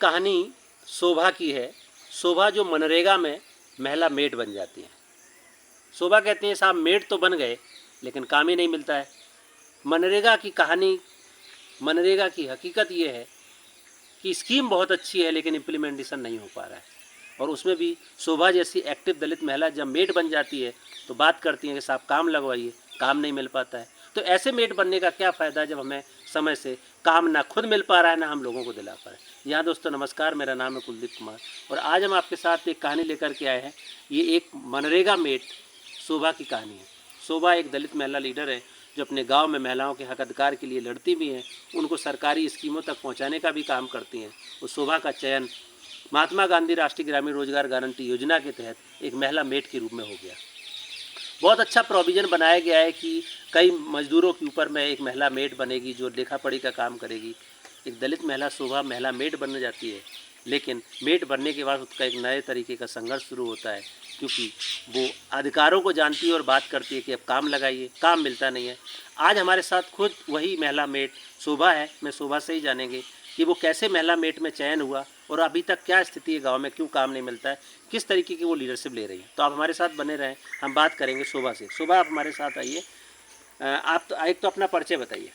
कहानी शोभा की है। शोभा जो मनरेगा में महिला मेड बन जाती हैं। शोभा कहती हैं साहब मेड तो बन गए लेकिन काम ही नहीं मिलता है। मनरेगा की कहानी, मनरेगा की हकीकत ये है कि स्कीम बहुत अच्छी है लेकिन इम्प्लीमेंटेशन नहीं हो पा रहा है। और उसमें भी शोभा जैसी एक्टिव दलित महिला जब मेड बन जाती है तो बात करती हैं कि साहब काम लगवाइए, काम नहीं मिल पाता है। तो ऐसे मेड बनने का क्या फ़ायदा जब हमें समय से काम ना खुद मिल पा रहा है ना हम लोगों को दिला पा रहे हैं। यहाँ दोस्तों नमस्कार, मेरा नाम है कुलदीप कुमार और आज हम आपके साथ एक कहानी लेकर के आए हैं। ये एक मनरेगा मेड शोभा की कहानी है। शोभा एक दलित महिला लीडर है जो अपने गांव में महिलाओं के हक अधिकार के लिए लड़ती भी हैं, उनको सरकारी स्कीमों तक पहुंचाने का भी काम करती हैं। उस शोभा का चयन महात्मा गांधी राष्ट्रीय ग्रामीण रोजगार गारंटी योजना के तहत एक महिला मेड के रूप में हो गया। बहुत अच्छा प्रोविज़न बनाया गया है कि कई मजदूरों के ऊपर में एक महिला मेड बनेगी जो लेखा पढ़ी का काम करेगी। एक दलित महिला शोभा महिला मेड बन जाती है, लेकिन मेड बनने के बाद उसका एक नए तरीके का संघर्ष शुरू होता है क्योंकि वो अधिकारों को जानती है और बात करती है कि अब काम लगाइए, काम मिलता नहीं है। आज हमारे साथ खुद वही महिला मेड शोभा है। मैं शोभा से ही जानेंगे कि वो कैसे महिला मेड में चयन हुआ और अभी तक क्या स्थिति है गांव में, क्यों काम नहीं मिलता है, किस तरीके की वो लीडरशिप ले रही है। तो आप हमारे साथ बने रहें, हम बात करेंगे शोभा से। शोभा आप हमारे साथ आइए। आप तो एक तो अपना परिचय बताइए।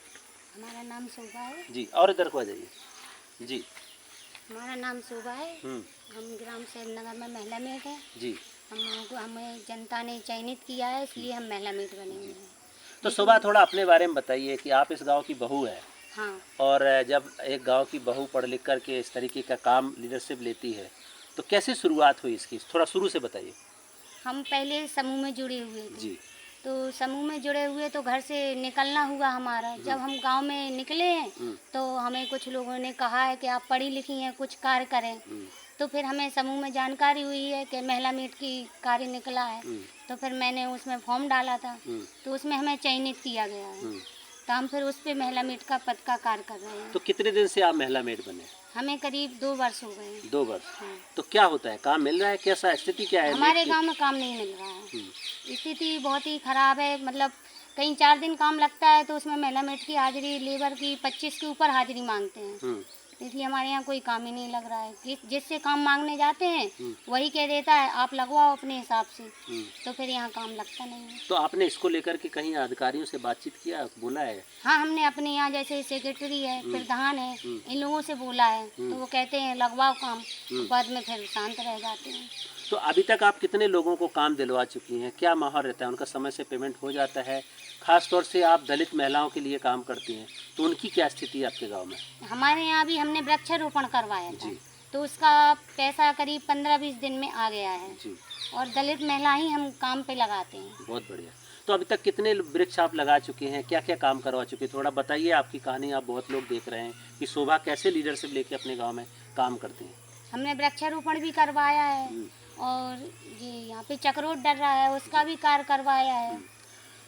हमारा नाम शोभा है जी, और इधर को आ जाइए। जी, हमारा नाम शोभा है। हम ग्राम सेवनगर में महिला मेड है जी। हमें जनता ने चयनित किया है, इसलिए हम महिला मेड बने हुए हैं। तो शोभा थोड़ा अपने बारे में बताइए कि आप इस गांव की बहू है। हाँ। और जब एक गांव की बहू पढ़ लिख करके इस तरीके का काम लीडरशिप लेती है तो कैसे शुरुआत हुई इसकी, थोड़ा शुरू से बताइए। हम पहले समूह में जुड़े हुए थे। जी। तो समूह में जुड़े हुए तो घर से निकलना हुआ हमारा। जब हम गांव में निकले हैं तो हमें कुछ लोगों ने कहा है कि आप पढ़ी लिखी हैं, कुछ कार्य करें। तो फिर हमें समूह में जानकारी हुई है कि महिला मेड की कार्य निकला है। तो फिर मैंने उसमें फॉर्म डाला था, तो उसमें हमें चयनित किया गया है। तो हम फिर उस पर महिला मेड का पद का कार्य कर रहे हैं। तो कितने दिन से आप महिला मेड बने? हमें करीब 2 वर्ष हो गए हैं। 2 वर्ष। हाँ। तो क्या होता है, काम मिल रहा है, कैसा स्थिति क्या है? हमारे गांव में काम नहीं मिल रहा है, स्थिति बहुत ही खराब है। मतलब कहीं 4 दिन काम लगता है तो उसमें महिला मेड की हाजिरी, लेबर की 25 के ऊपर हाजिरी मांगते हैं। इसलिए हमारे यहाँ कोई काम ही नहीं लग रहा है। जिससे काम मांगने जाते हैं वही कह देता है आप लगवाओ अपने हिसाब से। तो फिर यहाँ काम लगता नहीं है। तो आपने इसको लेकर के कहीं अधिकारियों से बातचीत किया, बोला है? हाँ, हमने अपने यहाँ जैसे सेक्रेटरी है, प्रधान है, इन लोगों से बोला है। तो वो कहते हैं लगवाओ काम, बाद में फिर शांत रह जाते हैं। तो अभी तक आप कितने लोगों को काम दिलवा चुकी हैं? क्या माहौल रहता है, उनका समय से पेमेंट हो जाता है? खास तौर से आप दलित महिलाओं के लिए काम करती हैं तो उनकी क्या स्थिति है आपके गांव में? हमारे यहाँ भी हमने वृक्षारोपण करवाया था, तो उसका पैसा करीब 15-20 दिन में आ गया है जी। और दलित महिला ही हम काम पे लगाते हैं। बहुत बढ़िया। तो अभी तक कितने वृक्ष आप लगा चुके हैं, क्या क्या काम करवा चुके हैं? थोड़ा बताइए आपकी कहानी। आप बहुत लोग देख रहे हैं कि शोभा कैसे लीडरशिप लेके अपने गाँव में काम करती हैं। हमने वृक्षारोपण भी करवाया है और ये यहाँ पे चक्रोट डर रहा है उसका भी कार्य करवाया है।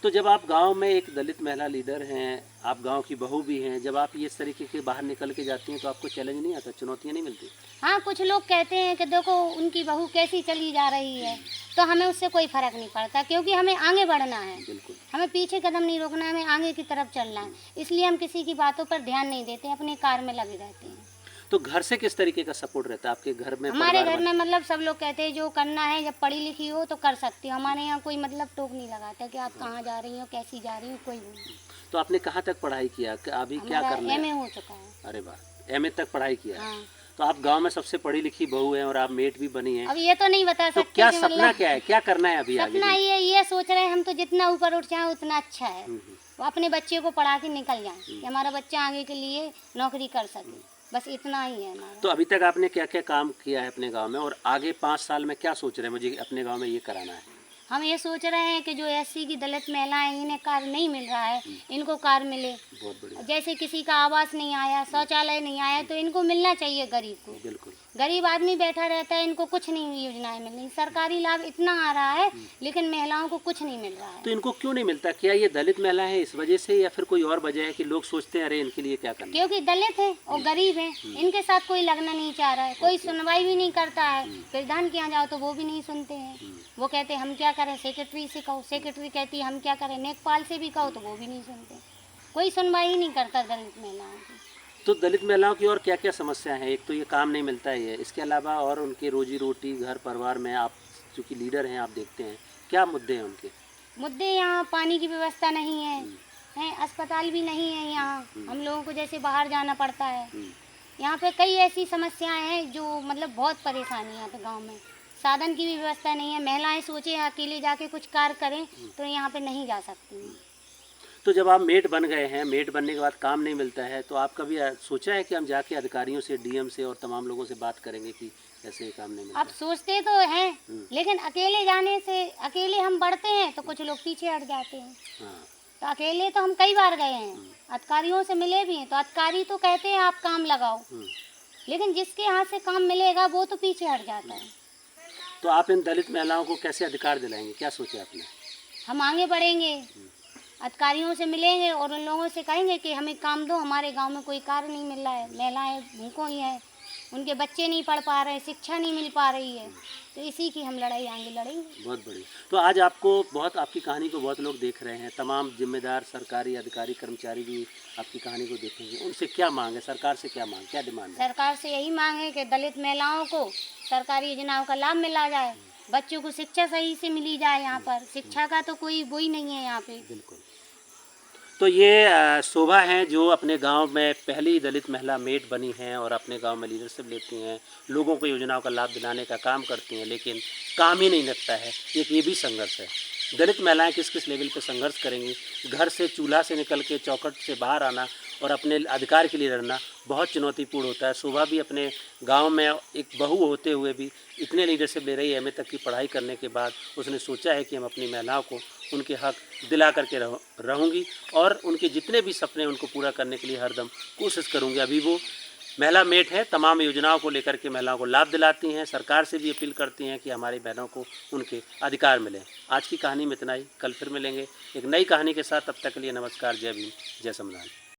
तो जब आप गांव में एक दलित महिला लीडर हैं, आप गांव की बहू भी हैं, जब आप ये तरीके के बाहर निकल के जाती हैं तो आपको चैलेंज नहीं आता, चुनौतियां नहीं मिलती? हाँ, कुछ लोग कहते हैं कि देखो उनकी बहू कैसी चली जा रही है, तो हमें उससे कोई फर्क नहीं पड़ता क्योंकि हमें आगे बढ़ना है। बिल्कुल, हमें पीछे कदम नहीं रोकना है, हमें आगे की तरफ चलना है। इसलिए हम किसी की बातों पर ध्यान नहीं देते, अपने कार्य में लगे रहते हैं। तो घर से किस तरीके का सपोर्ट रहता है आपके घर में? हमारे घर में मतलब सब लोग कहते हैं जो करना है, जब पढ़ी लिखी हो तो कर सकती हो। हमारे यहाँ कोई मतलब टोक नहीं लगाता कि आप कहाँ जा रही हो, कैसी जा रही हो, कोई नहीं। तो आपने कहाँ तक पढ़ाई किया, अभी क्या करना है? एमए हो चुका है। अरे वाह, एमए तक पढ़ाई किया। हाँ। तो आप गांव में सबसे पढ़ी लिखी बहू हैं और आप मेट भी बनी हैं। अब ये तो नहीं बता सकते। तो क्या सपना क्या है, क्या करना है अभी आगे? सपना ये सोच रहे हैं हम तो जितना ऊपर उठ जाए उतना अच्छा है। वो अपने बच्चे को पढ़ा के निकल जाए कि हमारा बच्चा आगे के लिए नौकरी कर सके, बस इतना ही है हमारा। तो अभी तक आपने क्या क्या काम किया है अपने गांव में और आगे 5 साल में क्या सोच रहे हैं, मुझे अपने गांव में ये कराना है? हम ये सोच रहे हैं कि जो एससी की दलित महिलाएं इन्हें कार्य नहीं मिल रहा है, इनको कार्य मिले। बहुत बढ़िया। जैसे किसी का आवास नहीं आया, शौचालय नहीं आया, तो इनको मिलना चाहिए गरीब को। बिल्कुल। गरीब आदमी बैठा रहता है, इनको कुछ नहीं योजनाएं मिल रही। सरकारी लाभ इतना आ रहा है लेकिन महिलाओं को कुछ नहीं मिल रहा है। तो इनको क्यों नहीं मिलता? क्या ये दलित महिला है इस वजह से या फिर कोई और वजह है कि लोग सोचते हैं अरे इनके लिए क्या करना? क्योंकि दलित है और गरीब है, इनके साथ कोई लगना नहीं चाह रहा है, कोई सुनवाई भी नहीं करता है। प्रधान के यहाँ जाओ तो वो भी नहीं सुनते हैं। वो कहते हम क्या करें, सेक्रेटरी से कहो, सेक्रेटरी कहती हम क्या करें, नेकपाल से भी कहो तो वो भी नहीं सुनते। कोई सुनवाई ही नहीं करता दलित महिलाओं की। तो दलित महिलाओं की और क्या क्या समस्याएं हैं? एक तो ये काम नहीं मिलता है, इसके अलावा और उनकी रोजी रोटी घर परिवार में आप चूँकि लीडर हैं, आप देखते हैं क्या मुद्दे हैं उनके? मुद्दे यहाँ पानी की व्यवस्था नहीं है, अस्पताल भी नहीं है यहाँ, हम लोगों को जैसे बाहर जाना पड़ता है। यहाँ पे कई ऐसी समस्याएं हैं जो मतलब बहुत परेशानी है यहाँ पे गाँव में। साधन की भी व्यवस्था नहीं है, महिलाएं सोचे अकेले जाके कुछ कार्य करें तो यहाँ पे नहीं जा सकती हैं। तो जब आप मेट बन गए हैं, मेट बनने के बाद काम नहीं मिलता है, तो आप कभी सोचा है कि हम जाके अधिकारियों से, डीएम से और तमाम लोगों से बात करेंगे कि ऐसे काम नहीं मिलता? अब सोचते तो हैं, लेकिन अकेले जाने से, अकेले हम बढ़ते हैं तो कुछ लोग पीछे हट जाते हैं। हाँ। तो अकेले तो हम कई बार गए हैं, अधिकारियों से मिले भी हैं, तो अधिकारी तो कहते हैं आप काम लगाओ, लेकिन जिसके हाथ से काम मिलेगा वो तो पीछे हट जाता है। तो आप इन दलित महिलाओं को कैसे अधिकार दिलाएंगे, क्या सोचा आपने? हम आगे बढ़ेंगे, अधिकारियों से मिलेंगे और उन लोगों से कहेंगे कि हमें काम दो, हमारे गांव में कोई कार्य नहीं मिल रहा है, महिलाएं भूखों ही हैं, उनके बच्चे नहीं पढ़ पा रहे, शिक्षा नहीं मिल पा रही है, तो इसी की हम लड़ाई आगे लड़ेंगे। बहुत बढ़िया। तो आज आपको आपकी कहानी को बहुत लोग देख रहे हैं, तमाम जिम्मेदार सरकारी अधिकारी कर्मचारी भी आपकी कहानी को देखेंगे, उनसे क्या मांग है, सरकार से क्या मांग, क्या डिमांड है? सरकार से यही मांग है कि दलित महिलाओं को सरकारी योजनाओं का लाभ मिला जाए, बच्चों को शिक्षा सही से मिली जाए। यहाँ पर शिक्षा का तो कोई वो ही नहीं है यहाँ पे। बिल्कुल। तो ये शोभा हैं जो अपने गांव में पहली दलित महिला मेट बनी हैं और अपने गांव में लीडरशिप लेती हैं, लोगों को योजनाओं का लाभ दिलाने का काम करती हैं, लेकिन काम ही नहीं लगता है। एक ये भी संघर्ष है। दलित महिलाएं किस किस लेवल पे संघर्ष करेंगी, घर से चूल्हा से निकल के चौखट से बाहर आना और अपने अधिकार के लिए लड़ना बहुत चुनौतीपूर्ण होता है। शोभा भी अपने गांव में एक बहू होते हुए भी इतने लीडरशिप ले रही है, एमए तक की पढ़ाई करने के बाद उसने सोचा है कि हम अपनी महिलाओं को उनके हक दिला करके रहूँगी और उनके जितने भी सपने उनको पूरा करने के लिए हरदम कोशिश करूँगी। अभी वो महिला मेट है, तमाम योजनाओं को लेकर के महिलाओं को लाभ दिलाती हैं, सरकार से भी अपील करती हैं कि हमारी बहनों को उनके अधिकार मिलें। आज की कहानी में इतना ही, कल फिर मिलेंगे एक नई कहानी के साथ। तब तक के लिए नमस्कार, जय भीम, जय संविधान।